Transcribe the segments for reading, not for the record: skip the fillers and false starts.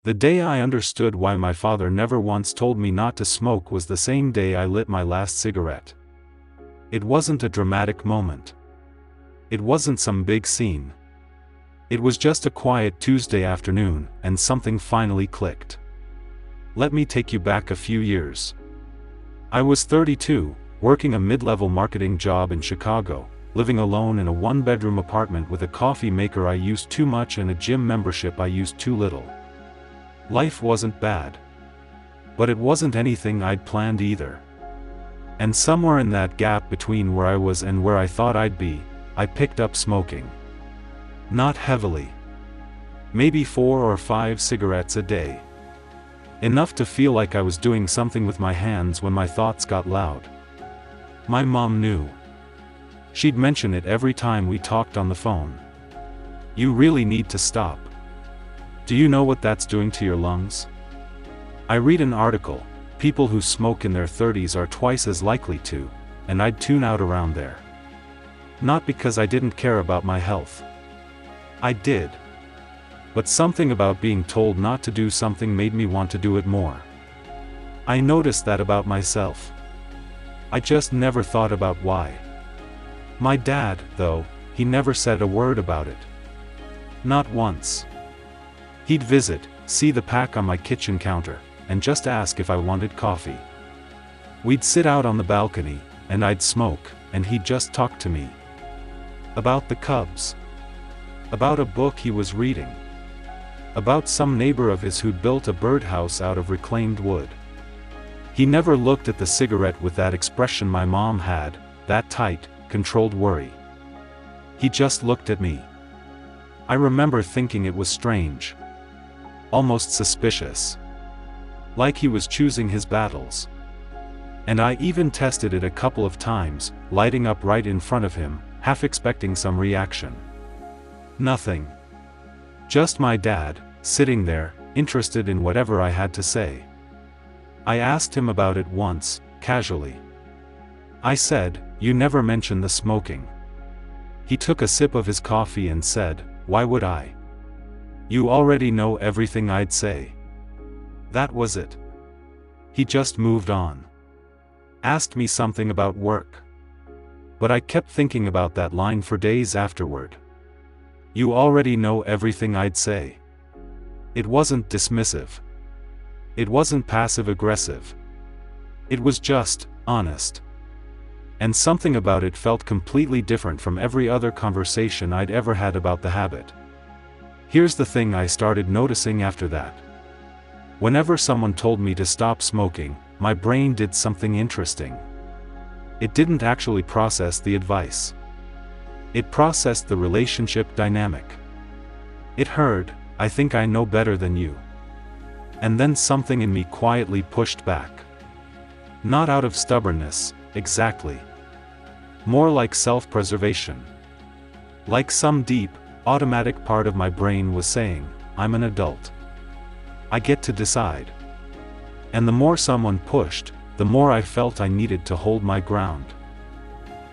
The day I understood why my father never once told me not to smoke was the same day I lit my last cigarette. It wasn't a dramatic moment. It wasn't some big scene. It was just a quiet Tuesday afternoon, and something finally clicked. Let me take you back a few years. I was 32, working a mid-level marketing job in Chicago, living alone in a one-bedroom apartment with a coffee maker I used too much and a gym membership I used too little. Life wasn't bad. But it wasn't anything I'd planned either. And somewhere in that gap between where I was and where I thought I'd be, I picked up smoking. Not heavily. Maybe 4 or 5 cigarettes a day. Enough to feel like I was doing something with my hands when my thoughts got loud. My mom knew. She'd mention it every time we talked on the phone. You really need to stop. Do you know what that's doing to your lungs? I read an article, people who smoke in their 30s are twice as likely to, and I'd tune out around there. Not because I didn't care about my health. I did. But something about being told not to do something made me want to do it more. I noticed that about myself. I just never thought about why. My dad, though, he never said a word about it. Not once. He'd visit, see the pack on my kitchen counter, and just ask if I wanted coffee. We'd sit out on the balcony, and I'd smoke, and he'd just talk to me. About the Cubs. About a book he was reading. About some neighbor of his who'd built a birdhouse out of reclaimed wood. He never looked at the cigarette with that expression my mom had, that tight, controlled worry. He just looked at me. I remember thinking it was strange. Almost suspicious. Like he was choosing his battles. And I even tested it a couple of times, lighting up right in front of him, half expecting some reaction. Nothing. Just my dad, sitting there, interested in whatever I had to say. I asked him about it once, casually. I said, "You never mention the smoking." He took a sip of his coffee and said, "Why would I? You already know everything I'd say." That was it. He just moved on. Asked me something about work. But I kept thinking about that line for days afterward. You already know everything I'd say. It wasn't dismissive. It wasn't passive-aggressive. It was just honest. And something about it felt completely different from every other conversation I'd ever had about the habit. Here's the thing I started noticing after that. Whenever someone told me to stop smoking, my brain did something interesting. It didn't actually process the advice. It processed the relationship dynamic. It heard, "I think I know better than you." And then something in me quietly pushed back. Not out of stubbornness, exactly. More like self-preservation. Like some deep, automatic part of my brain was saying, "I'm an adult. I get to decide." And the more someone pushed, the more I felt I needed to hold my ground.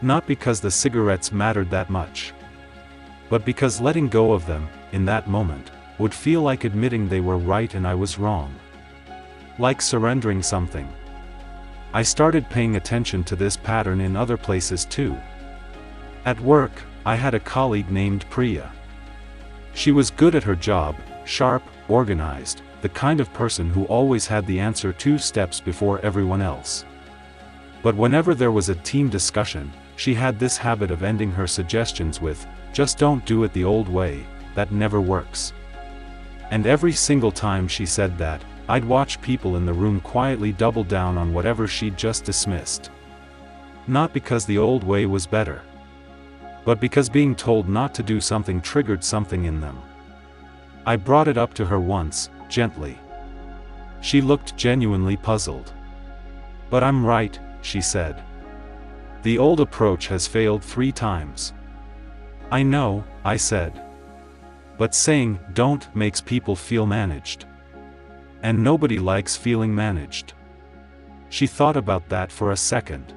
Not because the cigarettes mattered that much. But because letting go of them, in that moment, would feel like admitting they were right and I was wrong. Like surrendering something. I started paying attention to this pattern in other places too. At work, I had a colleague named Priya. She was good at her job, sharp, organized, the kind of person who always had the answer 2 steps before everyone else. But whenever there was a team discussion, she had this habit of ending her suggestions with, "Just don't do it the old way, that never works." And every single time she said that, I'd watch people in the room quietly double down on whatever she'd just dismissed. Not because the old way was better. But because being told not to do something triggered something in them. I brought it up to her once, gently. She looked genuinely puzzled. "But I'm right," she said. "The old approach has failed 3 times. "I know," I said. "But saying, 'don't' makes people feel managed. And nobody likes feeling managed." She thought about that for a second.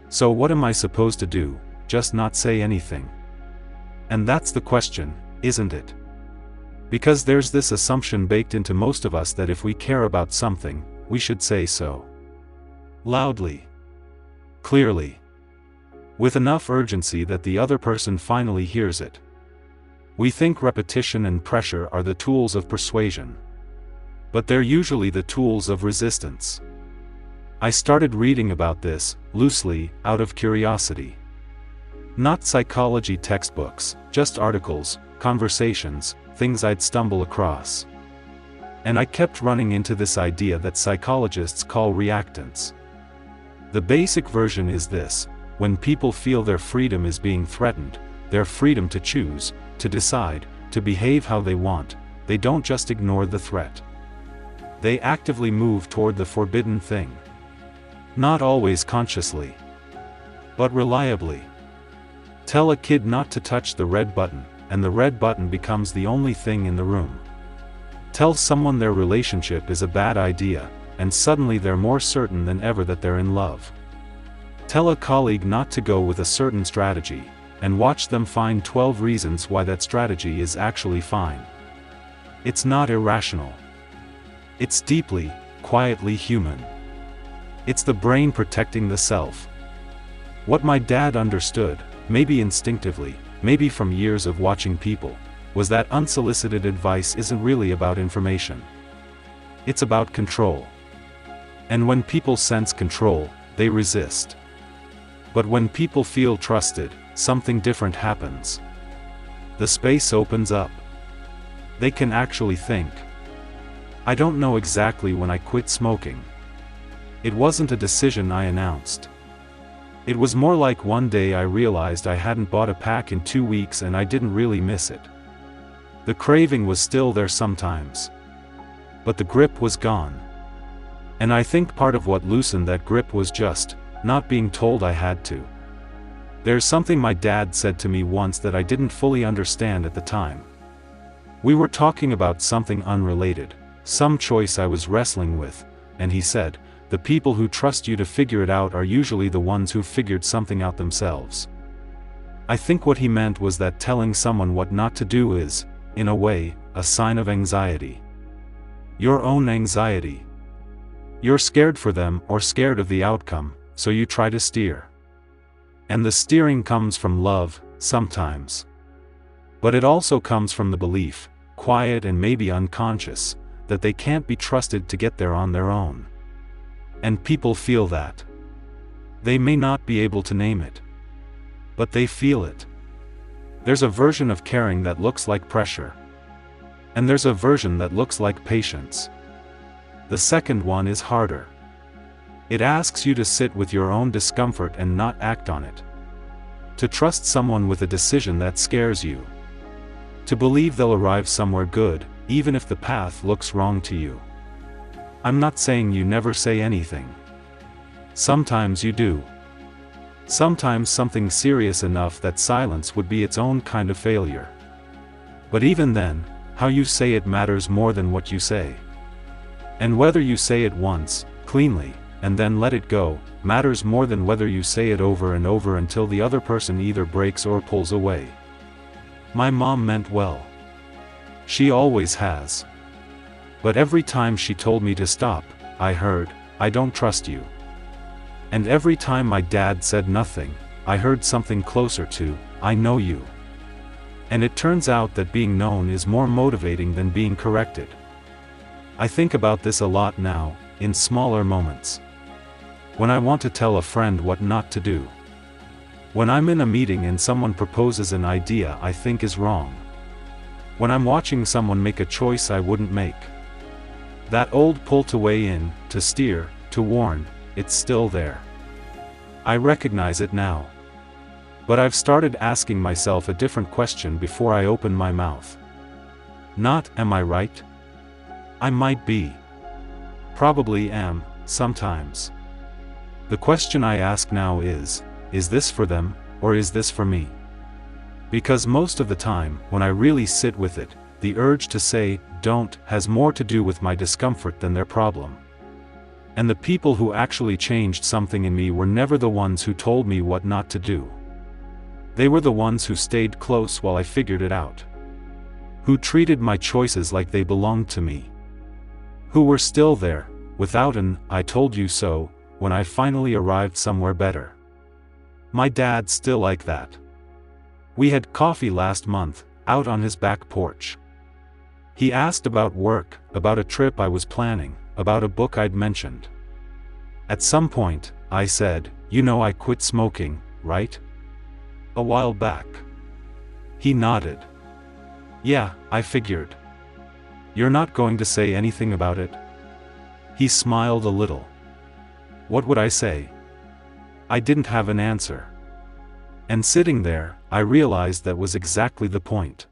"So what am I supposed to do, just not say anything?" And that's the question, isn't it? Because there's this assumption baked into most of us that if we care about something, we should say so. Loudly. Clearly. With enough urgency that the other person finally hears it. We think repetition and pressure are the tools of persuasion. But they're usually the tools of resistance. I started reading about this, loosely, out of curiosity. Not psychology textbooks, just articles, conversations, things I'd stumble across. And I kept running into this idea that psychologists call reactance. The basic version is this: when people feel their freedom is being threatened, their freedom to choose, to decide, to behave how they want, they don't just ignore the threat. They actively move toward the forbidden thing. Not always consciously, but reliably. Tell a kid not to touch the red button, and the red button becomes the only thing in the room. Tell someone their relationship is a bad idea, and suddenly they're more certain than ever that they're in love. Tell a colleague not to go with a certain strategy, and watch them find 12 reasons why that strategy is actually fine. It's not irrational. It's deeply, quietly human. It's the brain protecting the self. What my dad understood, maybe instinctively, maybe from years of watching people, was that unsolicited advice isn't really about information. It's about control. And when people sense control, they resist. But when people feel trusted, something different happens. The space opens up. They can actually think. I don't know exactly when I quit smoking. It wasn't a decision I announced. It was more like one day I realized I hadn't bought a pack in 2 weeks and I didn't really miss it. The craving was still there sometimes. But the grip was gone. And I think part of what loosened that grip was just not being told I had to. There's something my dad said to me once that I didn't fully understand at the time. We were talking about something unrelated, some choice I was wrestling with, and he said, "The people who trust you to figure it out are usually the ones who figured something out themselves." I think what he meant was that telling someone what not to do is, in a way, a sign of anxiety. Your own anxiety. You're scared for them or scared of the outcome, so you try to steer. And the steering comes from love, sometimes. But it also comes from the belief, quiet and maybe unconscious, that they can't be trusted to get there on their own. And people feel that. They may not be able to name it. But they feel it. There's a version of caring that looks like pressure. And there's a version that looks like patience. The second one is harder. It asks you to sit with your own discomfort and not act on it. To trust someone with a decision that scares you. To believe they'll arrive somewhere good, even if the path looks wrong to you. I'm not saying you never say anything. Sometimes you do. Sometimes something serious enough that silence would be its own kind of failure. But even then, how you say it matters more than what you say. And whether you say it once, cleanly, and then let it go, matters more than whether you say it over and over until the other person either breaks or pulls away. My mom meant well. She always has. But every time she told me to stop, I heard, "I don't trust you." And every time my dad said nothing, I heard something closer to, "I know you." And it turns out that being known is more motivating than being corrected. I think about this a lot now, in smaller moments. When I want to tell a friend what not to do. When I'm in a meeting and someone proposes an idea I think is wrong. When I'm watching someone make a choice I wouldn't make. That old pull to weigh in, to steer, to warn, it's still there. I recognize it now. But I've started asking myself a different question before I open my mouth. Not, am I right? I might be. Probably am, sometimes. The question I ask now is this for them, or is this for me? Because most of the time, when I really sit with it, the urge to say, don't, has more to do with my discomfort than their problem. And the people who actually changed something in me were never the ones who told me what not to do. They were the ones who stayed close while I figured it out. Who treated my choices like they belonged to me. Who were still there, without an "I told you so," when I finally arrived somewhere better. My dad's still like that. We had coffee last month, out on his back porch. He asked about work, about a trip I was planning, about a book I'd mentioned. At some point, I said, "You know I quit smoking, right? A while back." He nodded. "Yeah, I figured. You're not going to say anything about it?" He smiled a little. What would I say? I didn't have an answer. And sitting there, I realized that was exactly the point.